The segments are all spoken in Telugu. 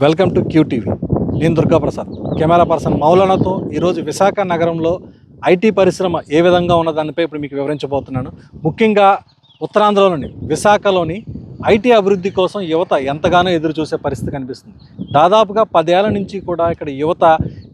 Welcome to QTV. నేను దుర్గాప్రసాద్, కెమెరా పర్సన్ మౌలానాతో ఈరోజు విశాఖ నగరంలో ఐటీ పరిశ్రమ ఏ విధంగా ఉన్న దానిపై ఇప్పుడు మీకు వివరించబోతున్నాను. ముఖ్యంగా ఉత్తరాంధ్రలోని విశాఖలోని ఐటీ అభివృద్ధి కోసం యువత ఎంతగానో ఎదురు చూసే పరిస్థితి కనిపిస్తుంది. దాదాపుగా 10 ఏళ్ల నుంచి కూడా ఇక్కడ యువత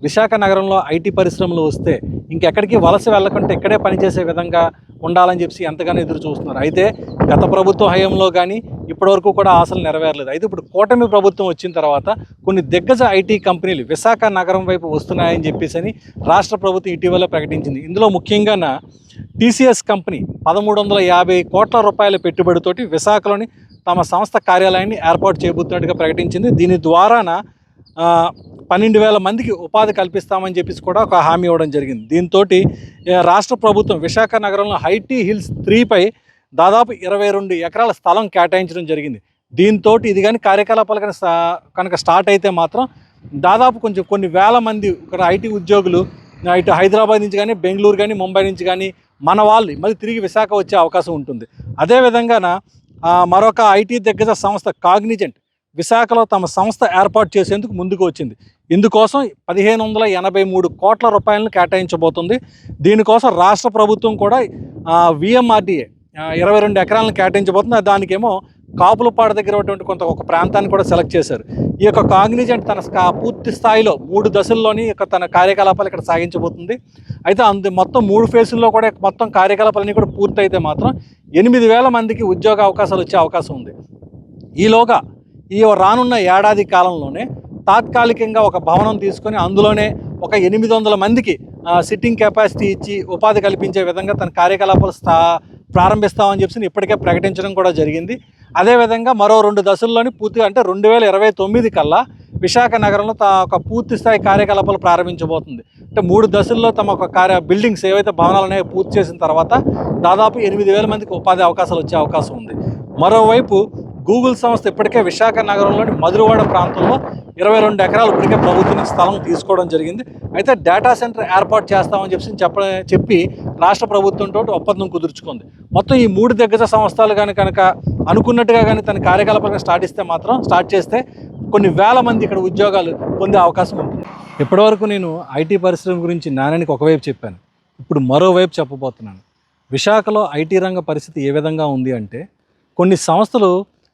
విశాఖ నగరంలో ఐటీ పరిశ్రమలు వస్తే ఇంకెక్కడికి వలస వెళ్ళకుంటే ఇక్కడే పనిచేసే విధంగా ఉండాలని చెప్పి ఎంతగానో ఎదురు చూస్తున్నారు. అయితే గత ప్రభుత్వ హయాంలో కానీ ఇప్పటివరకు కూడా ఆశలు నెరవేరలేదు. అయితే ఇప్పుడు కూటమి ప్రభుత్వం వచ్చిన తర్వాత కొన్ని దిగ్గజ ఐటీ కంపెనీలు విశాఖ నగరం వైపు వస్తున్నాయని చెప్పేసి రాష్ట్ర ప్రభుత్వం ఇటీవల ప్రకటించింది. ఇందులో ముఖ్యంగా టీసీఎస్ కంపెనీ 1350 కోట్ల రూపాయల పెట్టుబడితోటి విశాఖలోని తమ సంస్థ కార్యాలయాన్ని ఏర్పాటు చేయబోతున్నట్టుగా ప్రకటించింది. దీని ద్వారాన 12,000 మందికి ఉపాధి కల్పిస్తామని చెప్పేసి కూడా ఒక హామీ ఇవ్వడం జరిగింది. దీంతో రాష్ట్ర ప్రభుత్వం విశాఖ నగరంలో ఐటీ హిల్స్ 3పై దాదాపు 22 ఎకరాల స్థలం కేటాయించడం జరిగింది. దీంతో ఇది కానీ కార్యకలాపాలు కనుక స్టార్ట్ అయితే మాత్రం దాదాపు కొన్ని వేల మంది ఇక్కడ ఐటీ ఉద్యోగులు ఇటు హైదరాబాద్ నుంచి కానీ బెంగళూరు కానీ ముంబై నుంచి కానీ మన వాళ్ళు మళ్ళీ తిరిగి విశాఖ వచ్చే అవకాశం ఉంటుంది. అదేవిధంగా మరొక ఐటీ దిగ్గజ సంస్థ కాగ్నిజెంట్ విశాఖలో తమ సంస్థ ఏర్పాటు చేసేందుకు ముందుకు వచ్చింది. ఇందుకోసం 1583 కోట్ల రూపాయలను కేటాయించబోతుంది. దీనికోసం రాష్ట్ర ప్రభుత్వం కూడా విఎంఆర్డీఏ 22 ఎకరాలను కేటాయించబోతుంది. దానికేమో కాపులపాడు దగ్గర ఉన్నటువంటి ఒక ప్రాంతాన్ని కూడా సెలెక్ట్ చేశారు. ఈ యొక్క కాగ్నిజెంట్ తన పూర్తి స్థాయిలో 3 దశల్లోని తన కార్యకలాపాలు ఇక్కడ సాగించబోతుంది. అయితే మొత్తం 3 ఫేజుల్లో కూడా మొత్తం కార్యకలాపాలన్నీ కూడా పూర్తయితే మాత్రం 8,000 మందికి ఉద్యోగ అవకాశాలు వచ్చే అవకాశం ఉంది. ఈలోగా ఈ రానున్న ఏడాది కాలంలోనే తాత్కాలికంగా ఒక భవనం తీసుకొని అందులోనే ఒక 800 మందికి సిట్టింగ్ కెపాసిటీ ఇచ్చి ఉపాధి కల్పించే విధంగా తన కార్యకలాపాలు ప్రారంభిస్తామని చెప్పి ఇప్పటికే ప్రకటించడం కూడా జరిగింది. అదేవిధంగా మరో 2 దశల్లోని పూర్తిగా అంటే 2029 కల్లా విశాఖ నగరంలో ఒక పూర్తి స్థాయి కార్యకలాపాలు ప్రారంభించబోతుంది. అంటే 3 దశల్లో తమ ఒక బిల్డింగ్స్ ఏవైతే భవనాలు అనేవి పూర్తి చేసిన తర్వాత దాదాపు 8,000 మందికి ఉపాధి అవకాశాలు వచ్చే అవకాశం ఉంది. మరోవైపు గూగుల్ సంస్థ ఇప్పటికే విశాఖ నగరంలోని మధురవాడ ప్రాంతంలో 22 ఎకరాలు ఇప్పటికే ప్రభుత్వం నుంచి స్థలం తీసుకోవడం జరిగింది. అయితే డేటా సెంటర్ ఏర్పాటు చేస్తామని చెప్పి రాష్ట్ర ప్రభుత్వంతో ఒప్పందం కుదుర్చుకుంది. మొత్తం ఈ 3 దిగ్గజ సంస్థలు కనుక అనుకున్నట్టుగా కానీ తన కార్యకలాపాలను స్టార్ట్ చేస్తే కొన్ని వేల మంది ఇక్కడ ఉద్యోగాలు పొందే అవకాశం ఉంటుంది. ఇప్పటివరకు నేను ఐటీ పరిశ్రమ గురించి నాణ్యానికి ఒకవైపు చెప్పాను. ఇప్పుడు మరోవైపు చెప్పబోతున్నాను. విశాఖలో ఐటీ రంగ పరిస్థితి ఏ విధంగా ఉంది అంటే కొన్ని సంస్థలు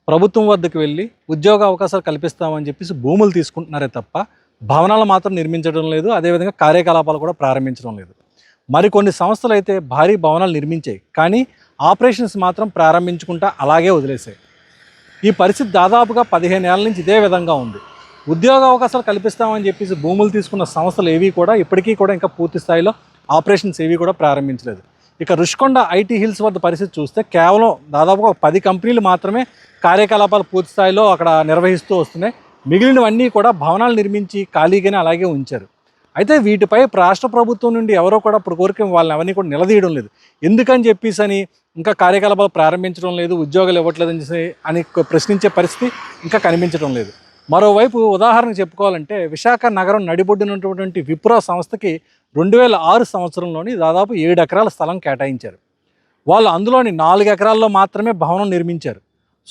ప్రభుత్వం వద్దకు వెళ్ళి ఉద్యోగ అవకాశాలు కల్పిస్తామని చెప్పేసి భూములు తీసుకుంటున్నారే తప్ప భవనాలు మాత్రం నిర్మించడం లేదు. అదేవిధంగా కార్యకలాపాలు కూడా ప్రారంభించడం లేదు. మరికొన్ని సంస్థలు అయితే భారీ భవనాలు నిర్మించాయి, కానీ ఆపరేషన్స్ మాత్రం ప్రారంభించుకుంటా అలాగే వదిలేసాయి. ఈ పరిస్థితి దాదాపుగా 15 ఏళ్ల నుంచి ఇదే విధంగా ఉంది. ఉద్యోగ అవకాశాలు కల్పిస్తామని చెప్పేసి భూములు తీసుకున్న సంస్థలు ఏవి కూడా ఇప్పటికీ కూడా ఇంకా పూర్తి స్థాయిలో ఆపరేషన్స్ ఏవి కూడా ప్రారంభించలేదు. ఇక రుషికొండ ఐటీ హిల్స్ వద్ద పరిస్థితి చూస్తే కేవలం దాదాపుగా 10 కంపెనీలు మాత్రమే కార్యకలాపాలు పూర్తి స్థాయిలో అక్కడ నిర్వహిస్తూ వస్తున్నాయి. మిగిలినవన్నీ కూడా భవనాలు నిర్మించి ఖాళీగానే అలాగే ఉంచారు. అయితే వీటిపై రాష్ట్ర ప్రభుత్వం నుండి ఎవరో కూడా ఇప్పుడు కోరిక వాళ్ళని అవన్నీ కూడా నిలదీయడం లేదు. ఎందుకని చెప్పేసి ఇంకా కార్యకలాపాలు ప్రారంభించడం లేదు, ఉద్యోగాలు ఇవ్వట్లేదని అని ప్రశ్నించే పరిస్థితి ఇంకా కనిపించడం లేదు. మరోవైపు ఉదాహరణకు చెప్పుకోవాలంటే విశాఖ నగరం నడిబొడ్డునటువంటి విప్రో సంస్థకి 2006 సంవత్సరంలోని దాదాపు 7 ఎకరాల స్థలం కేటాయించారు. వాళ్ళు అందులోని 4 ఎకరాల్లో మాత్రమే భవనం నిర్మించారు.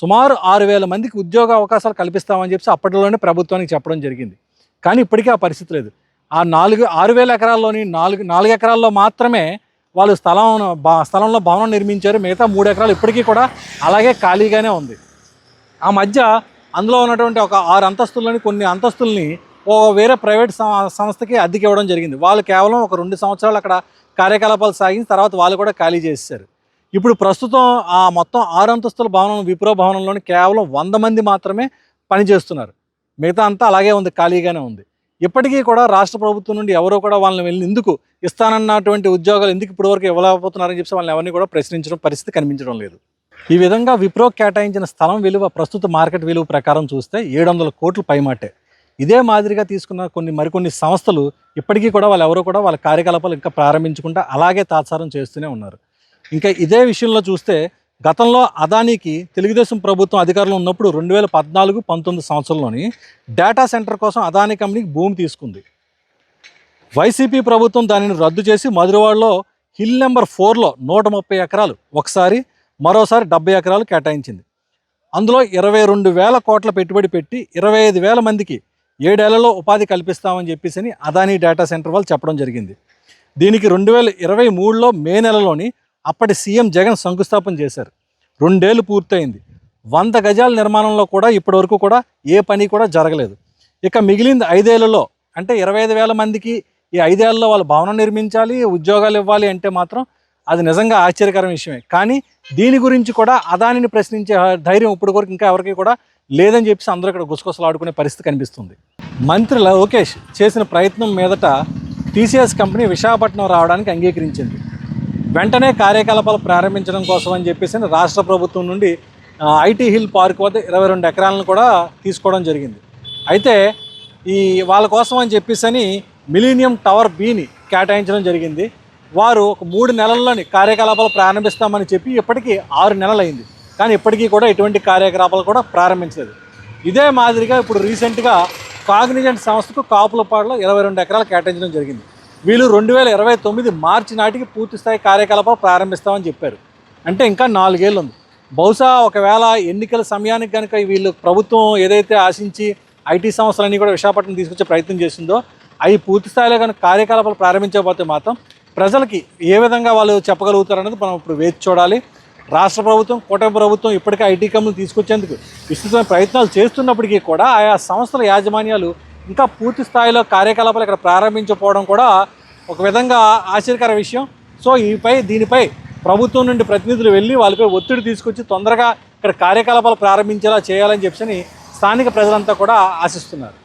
సుమారు 6,000 మందికి ఉద్యోగ అవకాశాలు కల్పిస్తామని చెప్పి అప్పటిలోనే ప్రభుత్వానికి చెప్పడం జరిగింది. కానీ ఇప్పటికీ ఆ పరిస్థితి లేదు. ఆ 6,000 ఎకరాల్లోని 4 ఎకరాల్లో మాత్రమే వాళ్ళు స్థలంలో భవనం నిర్మించారు. మిగతా 3 ఎకరాలు ఇప్పటికీ కూడా అలాగే ఖాళీగానే ఉంది. ఆ మధ్య అందులో ఉన్నటువంటి ఒక 6 అంతస్తుల్లోని కొన్ని అంతస్తుల్ని వేరే ప్రైవేట్ సంస్థకి అద్దెకి ఇవ్వడం జరిగింది. వాళ్ళు కేవలం ఒక 2 సంవత్సరాలు అక్కడ కార్యకలాపాలు సాగించి తర్వాత వాళ్ళు కూడా ఖాళీ చేశారు. ఇప్పుడు ప్రస్తుతం ఆ మొత్తం 6 అంతస్తుల భవనం విప్రో భవనంలోని కేవలం 100 మంది మాత్రమే పనిచేస్తున్నారు. మిగతా అంతా అలాగే ఉంది, ఖాళీగానే ఉంది. ఇప్పటికీ కూడా రాష్ట్ర ప్రభుత్వం నుండి ఎవరో కూడా వాళ్ళని వెళ్ళి ఎందుకు ఇస్తానన్నటువంటి ఉద్యోగాలు ఎందుకు ఇప్పటివరకు ఇవ్వలేకపోతున్నారని చెప్పి వాళ్ళని ఎవరిని కూడా ప్రశ్నించడం పరిస్థితి కనిపించడం లేదు. ఈ విధంగా విప్రో కేటాయించిన స్థలం విలువ ప్రస్తుత మార్కెట్ విలువ ప్రకారం చూస్తే 700 కోట్లు పైమాటే. ఇదే మాదిరిగా తీసుకున్న మరికొన్ని సంస్థలు ఇప్పటికీ కూడా వాళ్ళు ఎవరో కూడా వాళ్ళ కార్యకలాపాలు ఇంకా ప్రారంభించకుండా అలాగే తాత్సారం చేస్తూనే ఉన్నారు. ఇంకా ఇదే విషయంలో చూస్తే గతంలో అదానీకి తెలుగుదేశం ప్రభుత్వం అధికారంలో ఉన్నప్పుడు 2014-19 సంవత్సరంలోని డేటా సెంటర్ కోసం అదానీ కంపెనీకి భూమి తీసుకుంది. వైసీపీ ప్రభుత్వం దానిని రద్దు చేసి మధురవాడలో హిల్ నెంబర్ 4లో 130 ఎకరాలు ఒకసారి మరోసారి 70 ఎకరాలు కేటాయించింది. అందులో 22,000 కోట్ల పెట్టుబడి పెట్టి 25,000 మందికి 7 ఏళ్లలో ఉపాధి కల్పిస్తామని చెప్పేసి అదానీ డేటా సెంటర్ వాళ్ళు చెప్పడం జరిగింది. దీనికి 2023లో మే నెలలోని అప్పటి సీఎం జగన్ శంకుస్థాపన చేశారు. 2 ఏళ్ళు పూర్తయింది. 100 గజాల నిర్మాణంలో కూడా ఇప్పటివరకు కూడా ఏ పని కూడా జరగలేదు. ఇక మిగిలింది 5 ఏళ్లలో అంటే 25,000 మందికి ఈ 5 ఏళ్లలో వాళ్ళు భవనం నిర్మించాలి, ఉద్యోగాలు ఇవ్వాలి అంటే మాత్రం అది నిజంగా ఆశ్చర్యకరమైన విషయమే. కానీ దీని గురించి కూడా అదానిని ప్రశ్నించే ధైర్యం ఇప్పుడు వరకు ఇంకా ఎవరికి కూడా లేదని చెప్పేసి అందరూ ఇక్కడ గుసగుసలాడుకునే పరిస్థితి కనిపిస్తుంది. మంత్రి లోకేష్ చేసిన ప్రయత్నం మీదట టీసీఎస్ కంపెనీ విశాఖపట్నం రావడానికి అంగీకరించింది. వెంటనే కార్యకలాపాలు ప్రారంభించడం కోసం అని చెప్పేసి రాష్ట్ర ప్రభుత్వం నుండి ఐటీ హిల్ పార్క్ వద్ద 22 ఎకరాలను కూడా తీసుకోవడం జరిగింది. అయితే ఈ వాళ్ళ కోసం అని చెప్పేసి మిలీనియం టవర్ బిని కేటాయించడం జరిగింది. వారు ఒక 3 నెలల్లోని కార్యకలాపాలు ప్రారంభిస్తామని చెప్పి ఇప్పటికీ 6 నెలలు అయింది. కానీ ఇప్పటికీ కూడా ఎటువంటి కార్యకలాపాలు కూడా ప్రారంభించలేదు. ఇదే మాదిరిగా ఇప్పుడు రీసెంట్గా కాగ్నిజెంట్ సంస్థకు కాపులపాడులో 22 ఎకరాలు కేటాయించడం జరిగింది. వీళ్ళు 2029 మార్చి నాటికి పూర్తిస్థాయి కార్యకలాపాలు ప్రారంభిస్తామని చెప్పారు. అంటే ఇంకా 4 ఏళ్ళు ఉంది. బహుశా ఒకవేళ ఎన్నికల సమయానికి కనుక వీళ్ళు ప్రభుత్వం ఏదైతే ఆశించి ఐటీ సంస్థలన్నీ కూడా విశాఖపట్నం తీసుకొచ్చే ప్రయత్నం చేసిందో అవి పూర్తి స్థాయిలో కనుక కార్యకలాపాలు ప్రారంభించకపోతే మాత్రం ప్రజలకి ఏ విధంగా వాళ్ళు చెప్పగలుగుతారనేది మనం ఇప్పుడు వేచి చూడాలి. రాష్ట్ర ప్రభుత్వం, కూటమి ప్రభుత్వం ఇప్పటికే ఐటీ కంపెనీలు తీసుకొచ్చేందుకు విస్తృతమైన ప్రయత్నాలు చేస్తున్నప్పటికీ కూడా ఆయా సంస్థల యాజమాన్యాలు ఇంకా పూర్తి స్థాయిలో కార్యకలాపాలు ఇక్కడ ప్రారంభించకపోవడం కూడా ఒక విధంగా ఆశ్చర్యకర విషయం. సో దీనిపై ప్రభుత్వం నుండి ప్రతినిధులు వెళ్ళి వాళ్ళపై ఒత్తిడి తీసుకొచ్చి తొందరగా ఇక్కడ కార్యకలాపాలు ప్రారంభించేలా చేయాలని చెప్పి స్థానిక ప్రజలంతా కూడా ఆశిస్తున్నారు.